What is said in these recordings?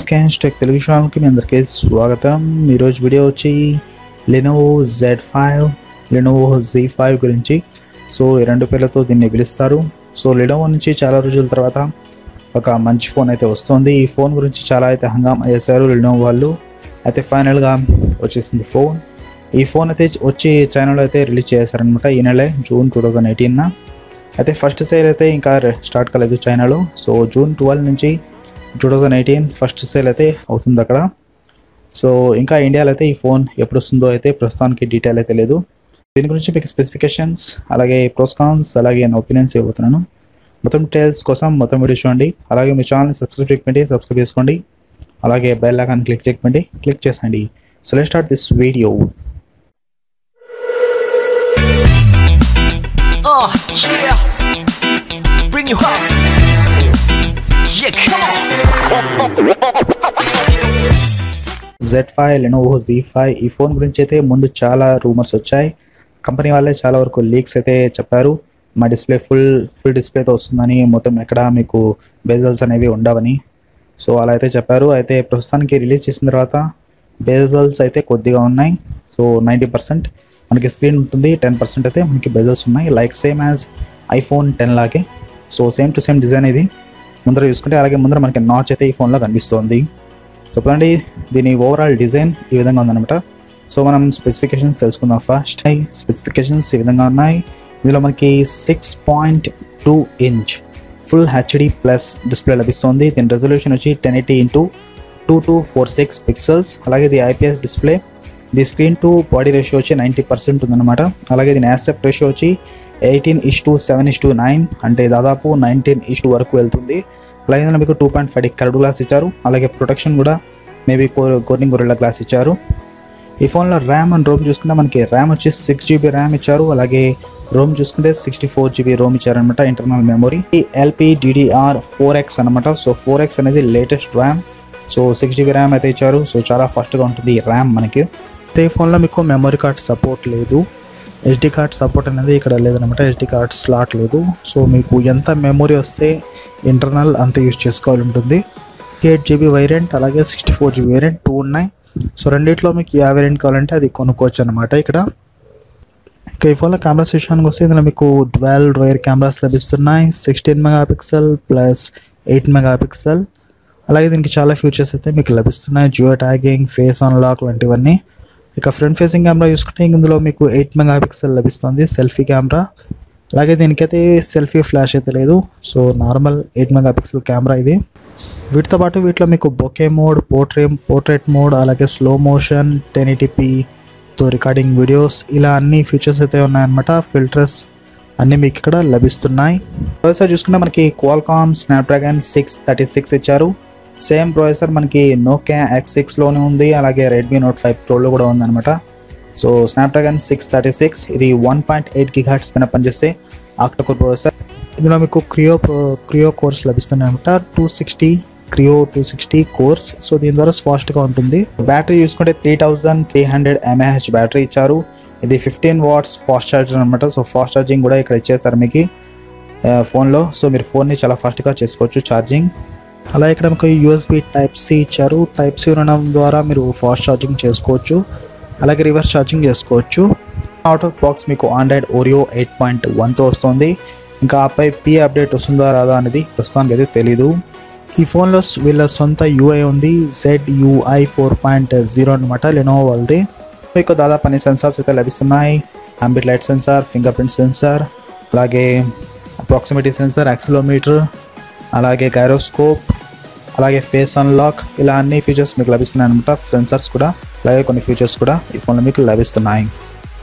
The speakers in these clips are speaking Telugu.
స్కాన్స్ టెక్ తెలుగు ఛానల్కి మీ అందరికీ స్వాగతం. ఈరోజు వీడియో వచ్చి Lenovo Z5, Lenovo Z5 గురించి. సో ఈ రెండు పేర్లతో దీన్ని పిలుస్తారు. సో Lenovo నుంచి చాలా రోజుల తర్వాత ఒక మంచి ఫోన్ అయితే వస్తుంది. ఈ ఫోన్ గురించి చాలా అయితే హంగామా చేశారు Lenovo వాళ్ళు. అయితే ఫైనల్గా వచ్చేసింది ఫోన్. ఈ ఫోన్ అయితే వచ్చి చైనాలో అయితే రిలీజ్ చేశారనమాట ఈ నెల జూన్ 2018. అయితే ఫస్ట్ సేల్ అయితే ఇంకా స్టార్ట్ కాలేదు చైనాలో. సో జూన్ 12 నుంచి 2018 ఫస్ట్ సేల్ అయితే అవుతుంది అక్కడ. సో ఇంకా ఇండియాలో అయితే ఈ ఫోన్ ఎప్పుడు వస్తుందో అయితే ప్రస్తుతానికి డీటెయిల్ అయితే లేదు. దీని గురించి మీకు స్పెసిఫికేషన్స్ అలాగే ప్రోస్ కాన్స్ అలాగే నా ఒపీనియన్స్ ఇవ్వబోతున్నాను. మొత్తం డీటెయిల్స్ కోసం మొత్తం వీడియో చూడండి. అలాగే మీ ఛానల్ని సబ్స్క్రైబ్ చేసుకోండి. అలాగే బెల్ ఐకాన్ క్లిక్ చేసండి. So let's start this video. Yeah, bring you up. Yeah, come on. Z5 Lenovo Z5 ఈ ఫోన్ గురించి అయితే ముందు చాలా రూమర్స్ వచ్చాయి. కంపెనీ వాళ్ళే చాలా వరకు లీక్స్ అయితే చెప్పారు. మా డిస్ప్లే ఫుల్ డిస్ప్లేతో వస్తుందని, మొత్తం ఎక్కడ మీకు బేజల్స్ అనేవి ఉండవని. సో అలా అయితే చెప్పారు. అయితే ప్రస్తుతానికి రిలీజ్ చేసిన తర్వాత బేజల్స్ అయితే కొద్దిగా ఉన్నాయి. సో 90% మనకి స్క్రీన్ ఉంటుంది, 10% అయితే మనకి బెజల్స్ ఉన్నాయి. లైక్ సేమ్ యాజ్ iPhone 10 లాగే. So same to same design ఇది ముందర చూసుకుంటే. అలాగే ముందర మనకి నాచ్ అయితే ఈ ఫోన్లో కనిపిస్తుంది. చెప్పండి దీని ఓవరాల్ డిజైన్ ఈ విధంగా ఉందన్నమాట. సో మనం స్పెసిఫికేషన్స్ తెలుసుకుందాం. ఫస్ట్ స్పెసిఫికేషన్స్ ఈ విధంగా ఉన్నాయి. ఇందులో మనకి 6.2 inch full HD plus display లభిస్తుంది. దీని రెజల్యూషన్ వచ్చి 1080x2246 పిక్సెల్స్. అలాగే ఇది IPS display. The screen to body ratio వచ్చి 90% ఉందన్నమాట. అలాగే దీని యాక్సెప్ట్ రేషియో వచ్చి 18:7:9, అంటే దాదాపు 19 వరకు వెళ్తుంది. అలాగే మీకు 2.5 కర్వ్డ్ గ్లాస్ ఇచ్చారు. అలాగే ప్రొటెక్షన్ కూడా మేబీ కోర్నింగ్ గొరిల్లా గ్లాస్ ఇచ్చారు. ఈ ఫోన్లో ర్యామ్ అండ్ రోమ్ చూసుకుంటే మనకి ర్యామ్ వచ్చి 6GB ర్యామ్ ఇచ్చారు. అలాగే రోమ్ చూసుకుంటే 64GB రోమ్ ఇచ్చారనమాట, ఇంటర్నల్ మెమొరీ. LPDDR4X అనమాట. సో 4X అనేది latest RAM. So 6GB RAM అయితే ఇచ్చారు. సో చాలా ఫాస్ట్గా ఉంటుంది ఈ ర్యామ్ మనకి. ఈ ఫోన్లో మీకు మెమొరీ కార్డ్ సపోర్ట్ లేదు, SD కార్డ్ సపోర్ట్ అనేది ఇక్కడ లేదనమాట. SD కార్డ్ స్లాట్ లేదు. సో మీకు ఎంత మెమొరీ వస్తే ఇంటర్నల్ అంత యూజ్ చేసుకోవాలి ఉంటుంది. 8GB వేరియంట్ అలాగే 64GB వేరియంట్ 2 ఉన్నాయి. సో రెండిట్లో మీకు ఏ వేరియంట్ కావాలంటే అది కొనుక్కోవచ్చు అనమాట ఇక్కడ. ఈ ఫోన్లో కెమెరాస్ విషయానికి వస్తే ఇందులో మీకు 12 రియర్ కెమెరాస్ లభిస్తున్నాయి. 16 మెగాపిక్సెల్ ప్లస్ 8 మెగాపిక్సెల్. అలాగే దీనికి చాలా ఫీచర్స్ అయితే మీకు లభిస్తున్నాయి. జియో ట్యాగింగ్, ఫేస్ అన్లాక్ వంటివన్నీ. ఇక ఫ్రంట్ ఫేసింగ్ కెమెరా చూసుకుంటే ఇందులో మీకు 8 మెగాపిక్సెల్ లభిస్తుంది సెల్ఫీ కెమెరా. అలాగే దీనికైతే సెల్ఫీ ఫ్లాష్ అయితే లేదు. సో నార్మల్ 8 మెగాపిక్సెల్ కెమెరా ఇది. వీటితో పాటు వీటిలో మీకు బొకే మోడ్, పోర్ట్రేట్ మోడ్, అలాగే స్లో మోషన్, 1080pతో రికార్డింగ్ వీడియోస్, ఇలా అన్ని ఫీచర్స్ అయితే ఉన్నాయన్నమాట. ఫిల్టర్స్ అన్నీ మీకు ఇక్కడ లభిస్తున్నాయి. ప్రాసెసర్ చూసుకుంటే మనకి క్వాల్కామ్ స్నాప్డ్రాగన్ 636 ఇచ్చారు. సేమ్ ప్రాసెసర్ మనకి నోకియా X6లోనే ఉంది. అలాగే రెడ్మీ Note 5 Proలో కూడా ఉందన్నమాట. సో స్నాప్డ్రాగన్ 636 ఇది 1.8 GHz పైన పనిచేసే ఆక్టోకోర్ ప్రాసెసర్. ఇందులో మీకు క్రియో కోర్స్ లభిస్తున్నాయి అనమాట. 260 కోర్స్. సో దీని ద్వారా ఫాస్ట్గా ఉంటుంది. బ్యాటరీ చూసుకుంటే 3300 mAh బ్యాటరీ ఇచ్చారు. ఇది 15 watts ఫాస్ట్ ఛార్జర్ అనమాట. సో ఫాస్ట్ ఛార్జింగ్ కూడా ఇక్కడ ఇచ్చేసారు మీకు ఫోన్లో. సో మీరు ఫోన్ని చాలా ఫాస్ట్గా చేసుకోవచ్చు ఛార్జింగ్. అలా ఇక్కడ మీకు USB Type-C ఇచ్చారు. Type-C ఉండడం ద్వారా మీరు ఫాస్ట్ ఛార్జింగ్ చేసుకోవచ్చు, అలాగే రివర్స్ ఛార్జింగ్ చేసుకోవచ్చు. అవుట్ ఆఫ్ బాక్స్ మీకు Android Oreo 8.1తో వస్తుంది. ఇంకా ఆపై P అప్డేట్ వస్తుందా రాదా అనేది ప్రస్తుతానికి అయితే తెలీదు. ఈ ఫోన్లో వీళ్ళ సొంత UI ఉంది, ZUI 4.0 అనమాట, Lenovo వాళ్ళది. మీకు దాదాపు అన్ని సెన్సార్స్ అయితే లభిస్తున్నాయి. Ambit light sensor, finger print censor, అలాగే అప్రాక్సిమిటీ సెన్సార్, యాక్సిలోమీటర్, అలాగే గైరోస్కోప్, అలాగే ఫేస్ అన్లాక్, ఇలా అన్ని ఫీచర్స్ మీకు లభిస్తున్నాయి అనమాట. సెన్సార్స్ కూడా అలాగే కొన్ని ఫీచర్స్ కూడా ఈ ఫోన్లో మీకు లభిస్తున్నాయి.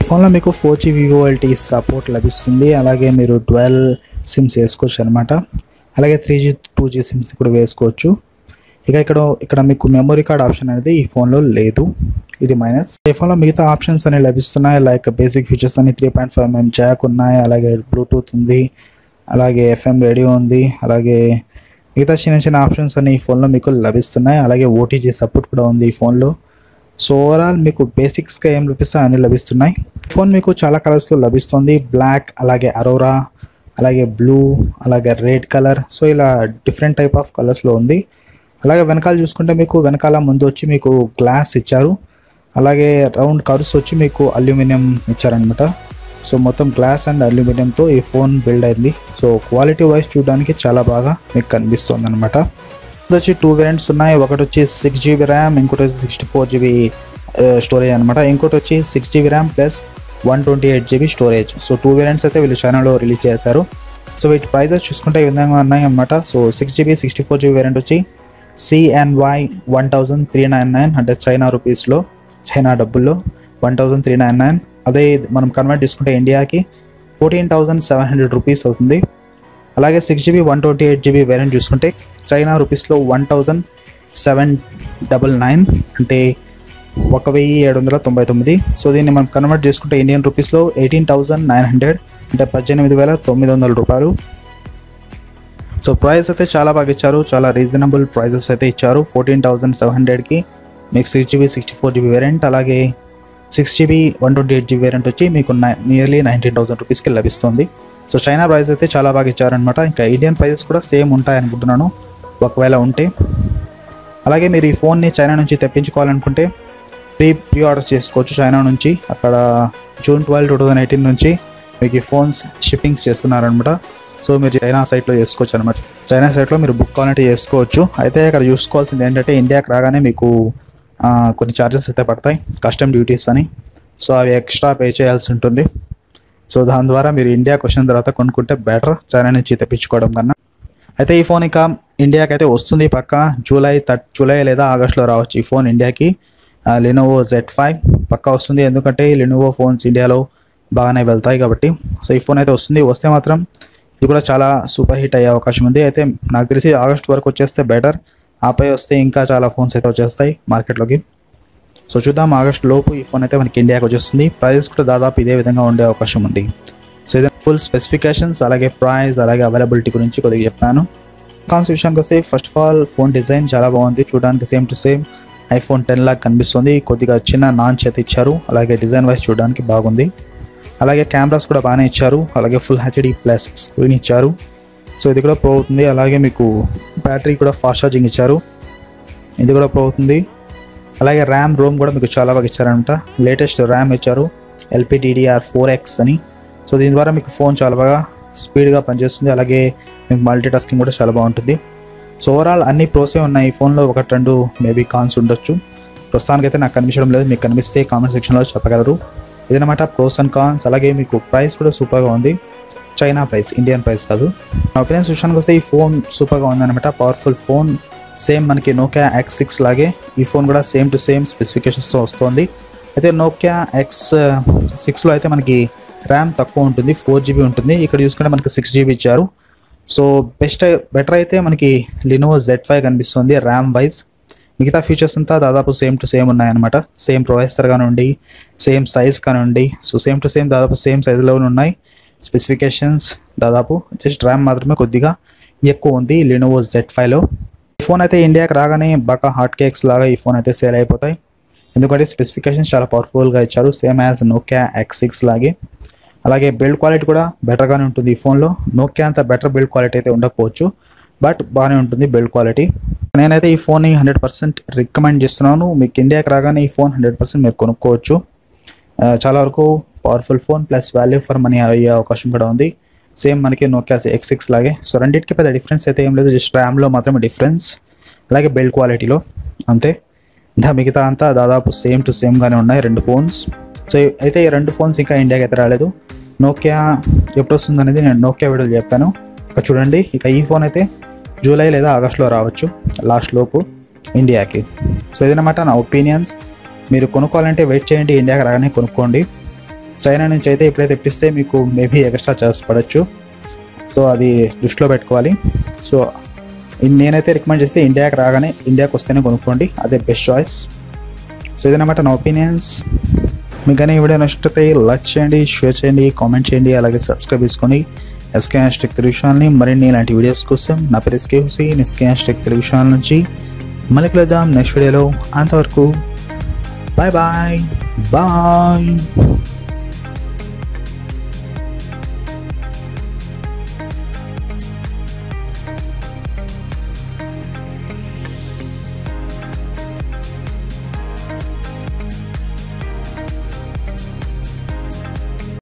ఈ ఫోన్లో మీకు 4G VoLTE సపోర్ట్ లభిస్తుంది. అలాగే మీరు 12 సిమ్స్ వేసుకోవచ్చు అనమాట. అలాగే 3G 2G సిమ్స్ కూడా వేసుకోవచ్చు. ఇక ఇక్కడ మీకు మెమొరీ కార్డ్ ఆప్షన్ అనేది ఈ ఫోన్లో లేదు, ఇది మైనస్. ఈ ఫోన్లో మిగతా ఆప్షన్స్ అనేవి లభిస్తున్నాయి. లైక్ బేసిక్ ఫీచర్స్ అన్ని 3.5mm జాక్ ఉన్నాయి. అలాగే బ్లూటూత్ ఉంది, అలాగే FM రేడియో ఉంది. అలాగే మిగతా చిన్న ఆప్షన్స్ అన్ని ఈ ఫోన్లో మీకు లభిస్తున్నాయి. అలాగే OTG సపోర్ట్ కూడా ఉంది ఈ ఫోన్లో. సో ఓవరాల్ మీకు బేసిక్స్గా ఏం లభిస్తాయి అన్నీ లభిస్తున్నాయి. ఫోన్ మీకు చాలా కలర్స్లో లభిస్తుంది. బ్లాక్, అలాగే అరోరా, అలాగే బ్లూ, అలాగే రెడ్ కలర్. సో ఇలా డిఫరెంట్ టైప్ ఆఫ్ కలర్స్లో ఉంది. అలాగే వెనకాల చూసుకుంటే మీకు వెనకాల ముందు వచ్చి మీకు గ్లాస్ ఇచ్చారు, అలాగే రౌండ్ కర్వ్స్ వచ్చి మీకు అల్యూమినియం ఇచ్చారనమాట. సో మొత్తం గ్లాస్ అండ్ అల్యూమినియంతో ఈ ఫోన్ బిల్డ్ అయింది. సో క్వాలిటీ వైజ్ చూడడానికి చాలా బాగా మీకు కనిపిస్తుంది అనమాట. ఇది వచ్చి 2 వేరియంట్స్ ఉన్నాయి. ఒకటి వచ్చి 6GB ర్యామ్, ఇంకోటి వచ్చి 64GB స్టోరేజ్ అనమాట. ఇంకోటి వచ్చి 6GB RAM plus 128GB storage. So 2 variants అయితే వీళ్ళు చైనాలో రిలీజ్ చేశారు. సో వీటి ప్రైజెస్ చూసుకుంటే ఈ విధంగా ఉన్నాయి అనమాట. సో 6GB 64GB వేరియంట్ వచ్చి CNY 1399, అంటే చైనా రూపీస్లో, చైనా డబ్బుల్లో 1399. అదే మనం కన్వర్ట్ చేసుకుంటే ఇండియాకి 14,700 రూపీస్ అవుతుంది. అలాగే 6GB 128GB వేరియంట్ చూసుకుంటే చైనా రూపీస్లో 1799, అంటే 1799. సో దీన్ని మనం కన్వర్ట్ చేసుకుంటే ఇండియన్ రూపీస్లో 18,900, అంటే 18,900 రూపాయలు. సో ప్రైస్ అయితే చాలా బాగా ఇచ్చారు, చాలా రీజనబుల్ ప్రైజెస్ అయితే ఇచ్చారు. 14,700కి మీకు 6GB 64GB వేరియంట్, అలాగే 6GB 128GB వేరియంట్ వచ్చి మీకు నియర్లీ 19,000 రూపీస్కి లభిస్తుంది. సో చైనా ప్రైస్ అయితే చాలా బాగా ఇచ్చారనమాట. ఇంకా ఇండియన్ ప్రైజెస్ కూడా సేమ్ ఉంటాయి అనుకుంటున్నాను, ఒకవేళ ఉంటే. అలాగే మీరు ఈ ఫోన్ని చైనా నుంచి తెప్పించుకోవాలనుకుంటే ప్రీ ఆర్డర్ చేసుకోవచ్చు చైనా నుంచి. అక్కడ June 12, 2018 నుంచి మీకు ఈ ఫోన్స్ షిప్పింగ్స్ చేస్తున్నారనమాట. సో మీరు చైనా సైట్లో చేసుకోవచ్చు అనమాట. చైనా సైట్లో మీరు బుక్ కావాలంటే చేసుకోవచ్చు. అయితే అక్కడ చూసుకోవాల్సింది ఏంటంటే ఇండియాకి రాగానే మీకు కొన్ని ఛార్జెస్ అయితే పడతాయి, కస్టమ్ డ్యూటీస్ అని. సో అవి ఎక్స్ట్రా పే చేయాల్సి ఉంటుంది. సో దాని ద్వారా మీరు ఇండియాకి వచ్చిన తర్వాత కొనుక్కుంటే బెటర్ చైనా నుంచి తెప్పించుకోవడం కన్నా. అయితే ఈ ఫోన్ ఇక ఇండియాకి అయితే వస్తుంది పక్క జూలై లేదా ఆగస్టులో రావచ్చు ఈ ఫోన్ ఇండియాకి. Lenovo Z5 పక్కా వస్తుంది, ఎందుకంటే Lenovo ఫోన్స్ ఇండియాలో బాగానే వెళ్తాయి కాబట్టి. సో ఈ ఫోన్ అయితే వస్తుంది. వస్తే మాత్రం ఇది కూడా చాలా సూపర్ హిట్ అయ్యే అవకాశం ఉంది. అయితే నాకు తెలిసి ఆగస్ట్ వరకు వచ్చేస్తే బెటర్, ఆపై వస్తే ఇంకా చాలా ఫోన్స్ అయితే వచ్చేస్తాయి మార్కెట్లోకి. సో చూద్దాం, ఆగస్ట్ లోపు ఈ ఫోన్ అయితే మనకి ఇండియాకి వచ్చేస్తుంది. ప్రైస్ కూడా దాదాపు ఇదే విధంగా ఉండే అవకాశం ఉంది. సో ఇది ఫుల్ స్పెసిఫికేషన్స్, అలాగే ప్రైస్, అలాగే అవైలబిలిటీ గురించి కొద్దిగా చెప్పాను. కాన్స్ విషయానికి వస్తే first of all phone design చాలా బాగుంది, చూడడానికి సేమ్ టు సేమ్ iPhone 10 లాగా కనిపిస్తుంది. కొద్దిగా చిన్న నాంచ్ అయితే ఇచ్చారు, అలాగే డిజైన్ వైజ్ చూడడానికి బాగుంది. అలాగే కెమెరాస్ కూడా బాగానే ఇచ్చారు, అలాగే ఫుల్ HD+ స్క్రీన్ ఇచ్చారు. సో ఇది కూడా ప్రో అవుతుంది. అలాగే మీకు బ్యాటరీ కూడా ఫాస్ట్ ఛార్జింగ్ ఇచ్చారు, ఇది కూడా ప్రో అవుతుంది. అలాగే ర్యామ్ రోమ్ కూడా మీకు చాలా బాగా ఇచ్చారనమాట. లేటెస్ట్ ర్యామ్ ఇచ్చారు, LPDDR4X అని. సో దీని ద్వారా మీకు ఫోన్ చాలా బాగా స్పీడ్గా పనిచేస్తుంది, అలాగే మీకు మల్టీ టాస్కింగ్ కూడా చాలా బాగుంటుంది. సో ఓవరాల్ అన్ని ప్రోసే ఉన్నాయి ఈ ఫోన్లో, 1-2 మేబీ కాన్స్ ఉండొచ్చు. ప్రస్తుతానికైతే నాకు కనిపించడం లేదు, మీకు కనిపిస్తే కామెంట్ సెక్షన్లో చెప్పగలరు. ఇదనమాట ప్రోస్ అండ్ కాన్స్. అలాగే మీకు ప్రైస్ కూడా సూపర్గా ఉంది, చైనా ప్రైస్, ఇండియన్ ప్రైస్ కాదు. నా ఒపీనియన్స్ విషయానికి వస్తే ఈ ఫోన్ సూపర్గా ఉందన్నమాట. పవర్ఫుల్ ఫోన్, సేమ్ మనకి Nokia X6 లాగే ఈ ఫోన్ కూడా సేమ్ టు సేమ్ స్పెసిఫికేషన్స్తో వస్తుంది. అయితే Nokia X6లో అయితే మనకి ర్యామ్ తక్కువ ఉంటుంది, 4GB ఉంటుంది. ఇక్కడ చూసుకుంటే మనకి 6GB ఇచ్చారు. సో బెటర్ అయితే మనకి Lenovo Z5 కనిపిస్తుంది ర్యామ్ వైజ్. మిగతా ఫీచర్స్ అంతా దాదాపు సేమ్ టు సేమ్ ఉన్నాయన్నమాట. సేమ్ ప్రొసెసర్ కానివ్వండి, సేమ్ సైజ్ కానివ్వండి, సో సేమ్ టు సేమ్ దాదాపు సేమ్ సైజులోనే ఉన్నాయి. స్పెసిఫికేషన్స్ దాదాపు, జస్ట్ ర్యామ్ మాత్రమే కొద్దిగా ఎక్కువ ఉంది Lenovo Z5లో. ఈ ఫోన్ అయితే ఇండియాకి రాగానే బాగా హాట్ కేక్స్ లాగా ఈ ఫోన్ అయితే సేల్ అయిపోతాయి, ఎందుకంటే స్పెసిఫికేషన్స్ చాలా పవర్ఫుల్గా ఇచ్చారు, సేమ్ యాజ్ Nokia X6 లాగే. అలాగే బిల్డ్ క్వాలిటీ కూడా బెటర్గానే ఉంటుంది ఈ ఫోన్లో. Nokia అంత బెటర్ బిల్డ్ క్వాలిటీ అయితే ఉండకపోవచ్చు, బట్ బాగానే ఉంటుంది బిల్డ్ క్వాలిటీ. నేనైతే ఈ ఫోన్ని 100% రికమెండ్ చేస్తున్నాను. మీకు ఇండియాకి రాగానే ఈ ఫోన్ 100% మీరు కొనుక్కోవచ్చు. చాలా వరకు powerful phone plus value for money అయ్యే అవకాశం కూడా ఉంది, సేమ్ మనకి Nokia X6 లాగే. సో రెండింటికి పెద్ద డిఫరెన్స్ అయితే ఏం లేదు, జస్ట్ ర్యామ్లో మాత్రమే డిఫరెన్స్, అలాగే బిల్డ్ క్వాలిటీలో అంతే. మిగతా అంతా దాదాపు సేమ్ టు సేమ్గానే ఉన్నాయి రెండు ఫోన్స్. సో అయితే ఈ రెండు ఫోన్స్ ఇంకా ఇండియాకి అయితే రాలేదు. Nokia ఎప్పుడు వస్తుంది అనేది నేను Nokia వీడియోలో చెప్పాను, ఇక చూడండి. ఇక ఈ ఫోన్ అయితే జూలై లేదా ఆగస్టులో రావచ్చు లాస్ట్ లోపు ఇండియాకి. సో ఇదన్నమాట నా ఒపీనియన్స్. మీరు కొనుక్కోవాలంటే వెయిట్ చేయండి, ఇండియాకి రాగానే కొనుక్కోండి. చైనా నుంచి అయితే ఇప్పుడైతే తెప్పిస్తే మీకు మేబీ ఎక్స్ట్రా చార్జ్ పడవచ్చు, సో అది దృష్టిలో పెట్టుకోవాలి. సో నేనైతే రికమెండ్ చేస్తే ఇండియాకి రాగానే, ఇండియాకి వస్తేనే కొనుక్కోండి, అదే బెస్ట్ చాయిస్. సో ఇదన్నమాట నా ఒపీనియన్స్. మీకు కానీ ఈ వీడియో నచ్చితే లైక్ చేయండి, షేర్ చేయండి, కామెంట్ చేయండి, అలాగే సబ్స్క్రైబ్ చేసుకోండి SK హాష్‌ట్యాగ్ తెలుగు ఛానల్ని. మరిన్ని ఇలాంటి వీడియోస్ కోసం నా పేరు SK Hussain, SK hashtag Telugu channel నుంచి. మళ్ళీ కలుద్దాం నెక్స్ట్ వీడియోలో. అంతవరకు బాయ్ బాయ్.